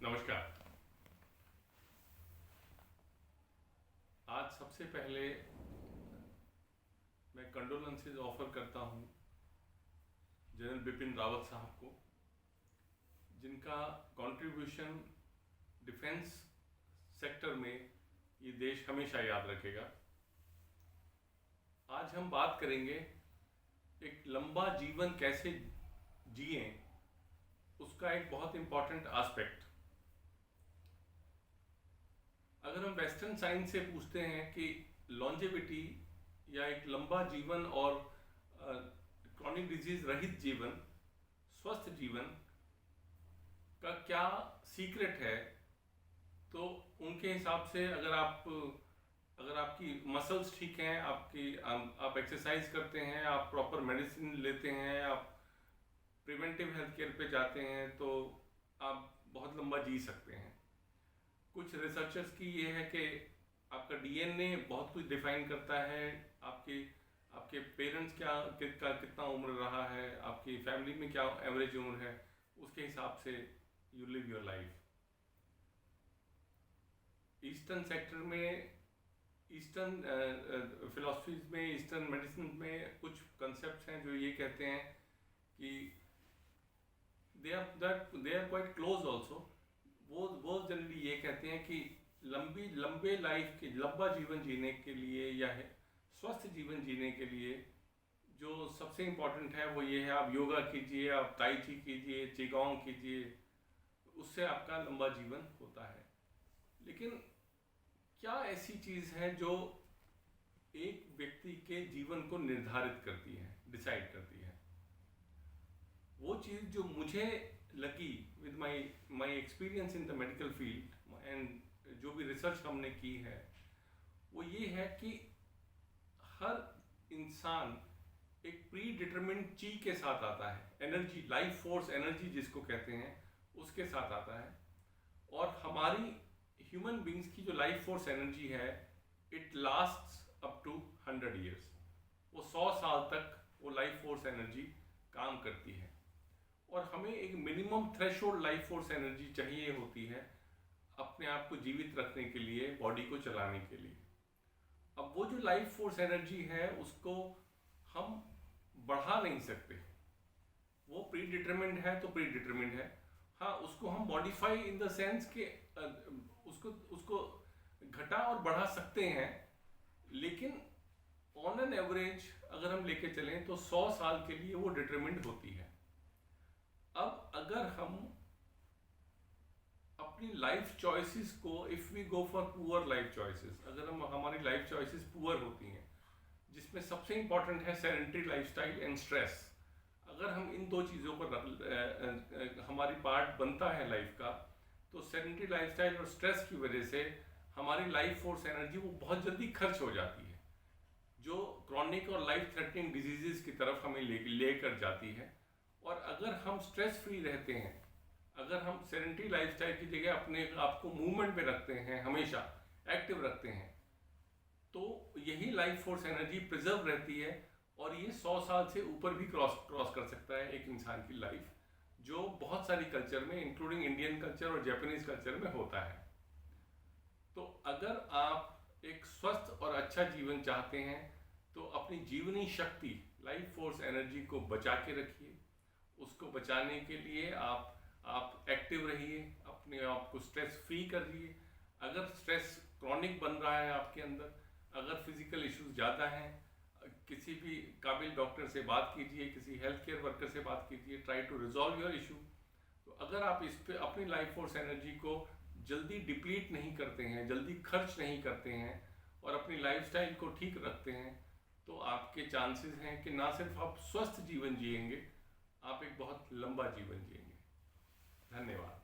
नमस्कार। आज सबसे पहले मैं कंडोलेंसेज ऑफर करता हूं जनरल बिपिन रावत साहब को, जिनका कंट्रीब्यूशन डिफेंस सेक्टर में ये देश हमेशा याद रखेगा। आज हम बात करेंगे एक लंबा जीवन कैसे जिएं, उसका एक बहुत इंपॉर्टेंट एस्पेक्ट। अगर हम वेस्टर्न साइंस से पूछते हैं कि लॉन्जेविटी या एक लंबा जीवन और क्रॉनिक डिजीज रहित जीवन, स्वस्थ जीवन का क्या सीक्रेट है, तो उनके हिसाब से अगर आपकी मसल्स ठीक हैं, आप एक्सरसाइज करते हैं, आप प्रॉपर मेडिसिन लेते हैं, आप प्रिवेंटिव हेल्थ केयर पे जाते हैं, तो आप बहुत लंबा जी सकते हैं। कुछ रिसर्चर्स की ये है कि आपका डीएनए बहुत कुछ डिफाइन करता है, आपके पेरेंट्स कितना उम्र रहा है, आपकी फैमिली में क्या एवरेज उम्र है, उसके हिसाब से you live your life. Eastern sector में, ईस्टर्न फिलॉसफीज में, ईस्टर्न मेडिसिन में कुछ कंसेप्ट्स हैं जो ये कहते हैं कि they are quite close also. वो जनरली ये कहते हैं कि लंबा जीवन जीने के लिए या स्वस्थ जीवन जीने के लिए जो सबसे इम्पोर्टेंट है वो ये है, आप योगा कीजिए, आप ताई ची कीजिए, चिगोंग कीजिए, उससे आपका लंबा जीवन होता है। लेकिन क्या ऐसी चीज़ है जो एक व्यक्ति के जीवन को निर्धारित करती है, डिसाइड करती है? वो चीज़ जो मुझे लगी with my experience in the medical field and जो भी रिसर्च हमने की है, वो ये है कि हर इंसान एक प्री डिटरमिन्ड ची के साथ आता है, एनर्जी, लाइफ फोर्स एनर्जी जिसको कहते हैं, उसके साथ आता है। और हमारी ह्यूमन बींग्स की जो लाइफ फोर्स एनर्जी है, it lasts up to 100 years. वो 100 साल तक वो लाइफ फोर्स एनर्जी काम करती है। और हमें एक minimum threshold life force energy चाहिए होती है अपने आप को जीवित रखने के लिए, बॉडी को चलाने के लिए। अब वो जो लाइफ फोर्स एनर्जी है उसको हम बढ़ा नहीं सकते, वो प्री डिटरमिन्ड है तो प्री डिटरमिन्ड है। हाँ, उसको हम मॉडिफाई इन द सेंस कि उसको घटा और बढ़ा सकते हैं, लेकिन ऑन एन एवरेज अगर हम लेके चलें तो 100 साल के लिए वो डिटरमिन्ड होती है। अब अगर हम अपनी लाइफ चॉइसेस को, if we go for poor life choices, अगर हमारी लाइफ चॉइसेस पुअर होती हैं, जिसमें सबसे इंपॉर्टेंट है सेडेंटरी लाइफस्टाइल एंड स्ट्रेस, अगर हम इन दो चीज़ों पर हमारी पार्ट बनता है लाइफ का, तो सेडेंटरी लाइफस्टाइल और स्ट्रेस की वजह से हमारी लाइफ फोर्स एनर्जी वो बहुत जल्दी खर्च हो जाती है, जो क्रॉनिक और लाइफ थ्रेटनिंग डिजीजेस की तरफ हमें लेकर जाती है। और अगर हम स्ट्रेस फ्री रहते हैं, अगर हम सेडेंटरी लाइफस्टाइल की जगह अपने आप को मूवमेंट में रखते हैं, हमेशा एक्टिव रखते हैं, तो यही लाइफ फोर्स एनर्जी प्रिजर्व रहती है। और ये 100 साल से ऊपर भी क्रॉस कर सकता है एक इंसान की लाइफ, जो बहुत सारी कल्चर में, इंक्लूडिंग इंडियन कल्चर और जापानीज कल्चर में होता है। तो अगर आप एक स्वस्थ और अच्छा जीवन चाहते हैं तो अपनी जीवनी शक्ति, लाइफ फोर्स एनर्जी को बचा के रखिए। उसको बचाने के लिए आप एक्टिव रहिए, अपने आप को स्ट्रेस फ्री करिए। अगर स्ट्रेस क्रॉनिक बन रहा है आपके अंदर, अगर फिजिकल इश्यूज ज़्यादा हैं, किसी भी काबिल डॉक्टर से बात कीजिए, किसी हेल्थ केयर वर्कर से बात कीजिए, try to resolve your issue. तो अगर आप इस पे अपनी लाइफ फोर्स एनर्जी को जल्दी डिप्लीट नहीं करते हैं, जल्दी खर्च नहीं करते हैं और अपनी लाइफस्टाइल को ठीक रखते हैं, तो आपके चांसेस हैं कि ना सिर्फ आप स्वस्थ जीवन जिएंगे, आप एक बहुत लंबा जीवन जिएंगे। धन्यवाद।